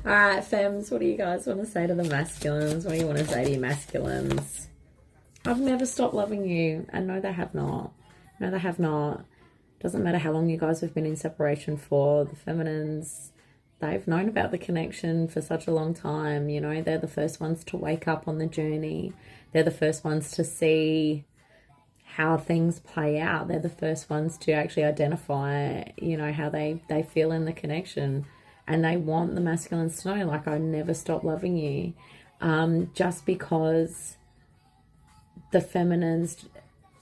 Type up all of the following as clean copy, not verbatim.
All right, femmes, what do you guys want to say to the masculines? What do you want to say to your masculines? I've never stopped loving you. And no, they have not. No, they have not. Doesn't matter how long you guys have been in separation for. The feminines, they've known about the connection for such a long time. You know, they're the first ones to wake up on the journey. They're the first ones to see how things play out. They're the first ones to actually identify, you know, how they feel in the connection. And they want the masculines to know, like, I never stop loving you. Just because the feminines...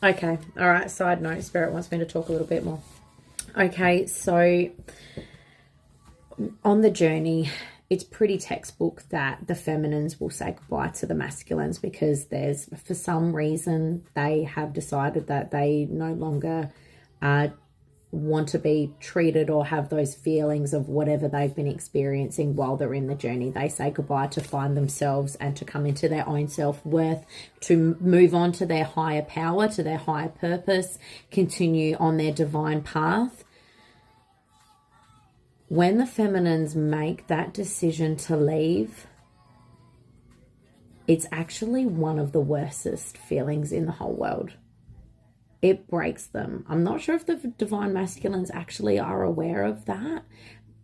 Okay, all right, side note, Spirit wants me to talk a little bit more. Okay, so on the journey, it's pretty textbook that the feminines will say goodbye to the masculines because for some reason, they have decided that they no longer want to be treated or have those feelings of whatever they've been experiencing while they're in the journey. They say goodbye to find themselves and to come into their own self-worth, to move on to their higher power, to their higher purpose, continue on their divine path. When the feminines make that decision to leave, it's actually one of the worstest feelings in the whole world. It breaks them. I'm not sure if the divine masculines actually are aware of that,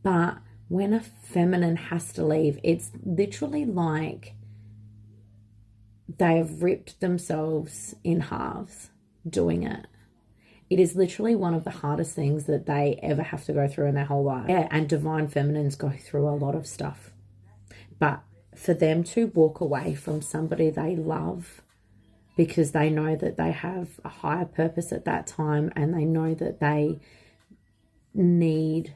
but when a feminine has to leave, it's literally like they have ripped themselves in halves doing it. It is literally one of the hardest things that they ever have to go through in their whole life. Yeah, and divine feminines go through a lot of stuff. But for them to walk away from somebody they love because they know that they have a higher purpose at that time and they know that they need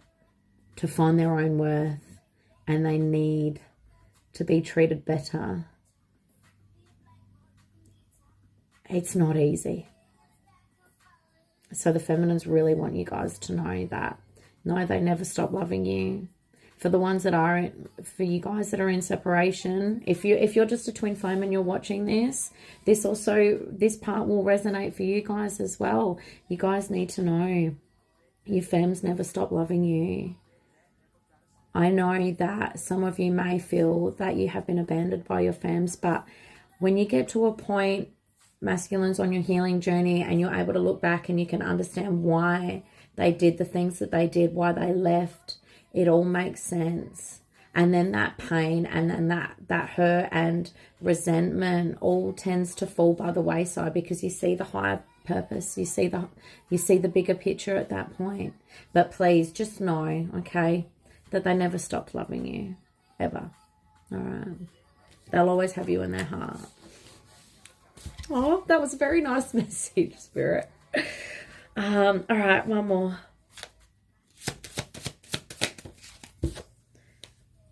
to find their own worth and they need to be treated better, it's not easy. So the feminines really want you guys to know that, no, they never stop loving you. For the ones that are, for you guys that are in separation, if you're just a twin flame and you're watching this part will resonate for you guys as well. You guys need to know your femmes never stop loving you. I know that some of you may feel that you have been abandoned by your femmes, but when you get to a point, masculines, on your healing journey, and you're able to look back and you can understand why they did the things that they did, why they left, it all makes sense. And then that pain and then that hurt and resentment all tends to fall by the wayside because you see the higher purpose, you see the bigger picture at that point. But please just know, okay, that they never stopped loving you, ever. All right. They'll always have you in their heart. Oh, that was a very nice message, Spirit. All right, one more.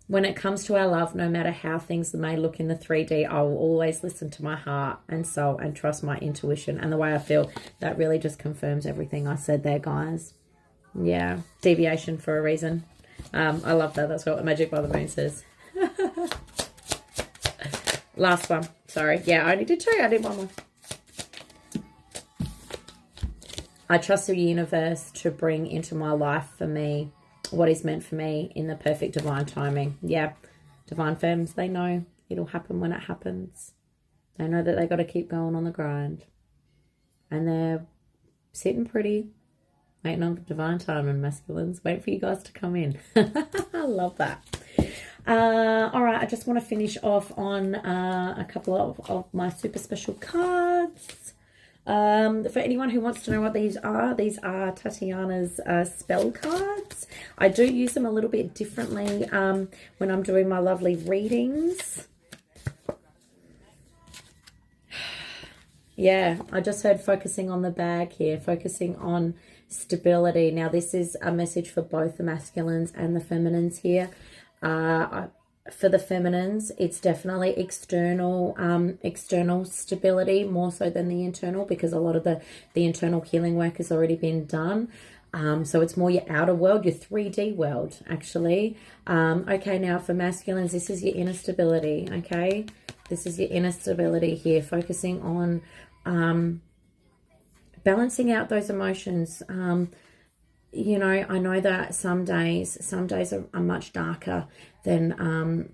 When it comes to our love, no matter how things may look in the 3D, I will always listen to my heart and soul and trust my intuition and the way I feel. That really just confirms everything I said there, guys. Yeah, deviation for a reason. I love that. That's what Magic by the Moon says. Last one. Sorry. Yeah, I only did two. I did one more. I trust the universe to bring into my life for me what is meant for me in the perfect divine timing. Yeah, divine femmes, they know it'll happen when it happens. They know that they got to keep going on the grind. And they're sitting pretty, waiting on the divine timing, masculines. Wait for you guys to come in. I love that. All right, I just want to finish off on a couple of my super special cards. For anyone who wants to know what these are Tatiana's spell cards. I do use them a little bit differently when I'm doing my lovely readings. Yeah, I just heard focusing on the bag here, focusing on stability. Now, this is a message for both the masculines and the feminines here. For the feminines, it's definitely external stability more so than the internal, because a lot of the internal healing work has already been done. So it's more your outer world, your 3D world, actually. Okay, now for masculines, this is your inner stability, okay? This is your inner stability here, focusing on balancing out those emotions, you know, I know that some days are much darker than,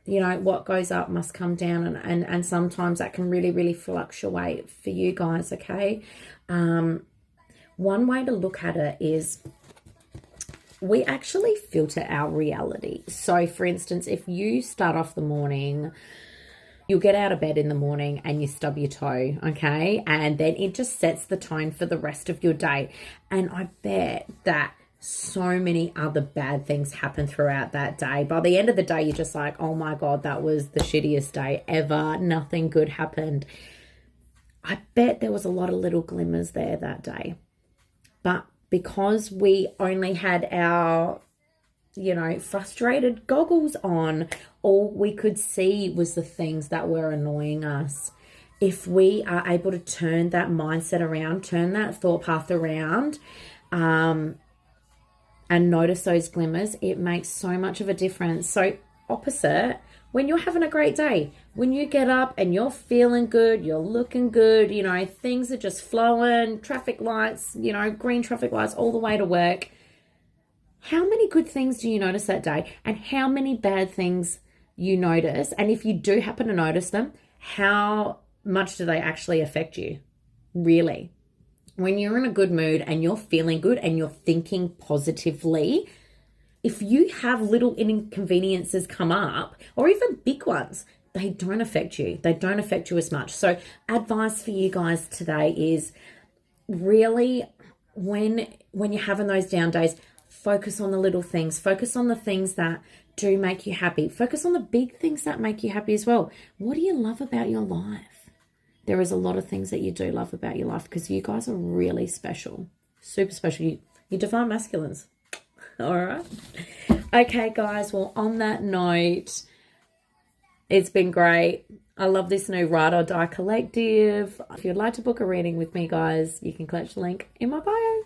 you know, what goes up must come down, and sometimes that can really, really fluctuate for you guys, okay? One way to look at it is we actually filter our reality. So, for instance, if you start off the morning, you'll get out of bed in the morning and you stub your toe, okay? And then it just sets the tone for the rest of your day. And I bet that so many other bad things happen throughout that day. By the end of the day, you're just like, oh my God, that was the shittiest day ever. Nothing good happened. I bet there was a lot of little glimmers there that day. But because we only had our, you know, frustrated goggles on, all we could see was the things that were annoying us. If we are able to turn that mindset around, turn that thought path around, and notice those glimmers, it makes so much of a difference. So opposite, when you're having a great day, when you get up and you're feeling good, you're looking good, you know, things are just flowing, traffic lights, you know, green traffic lights all the way to work. How many good things do you notice that day, and how many bad things you notice? And if you do happen to notice them, how much do they actually affect you? Really? When you're in a good mood and you're feeling good and you're thinking positively, if you have little inconveniences come up, or even big ones, they don't affect you. They don't affect you as much. So advice for you guys today is really, when you're having those down days, focus on the little things. Focus on the things that do make you happy. Focus on the big things that make you happy as well. What do you love about your life? There is a lot of things that you do love about your life, because you guys are really special. Super special. You divine masculines. All right. Okay, guys. Well, on that note, it's been great. I love this new Ride or Die Collective. If you'd like to book a reading with me, guys, you can click the link in my bio.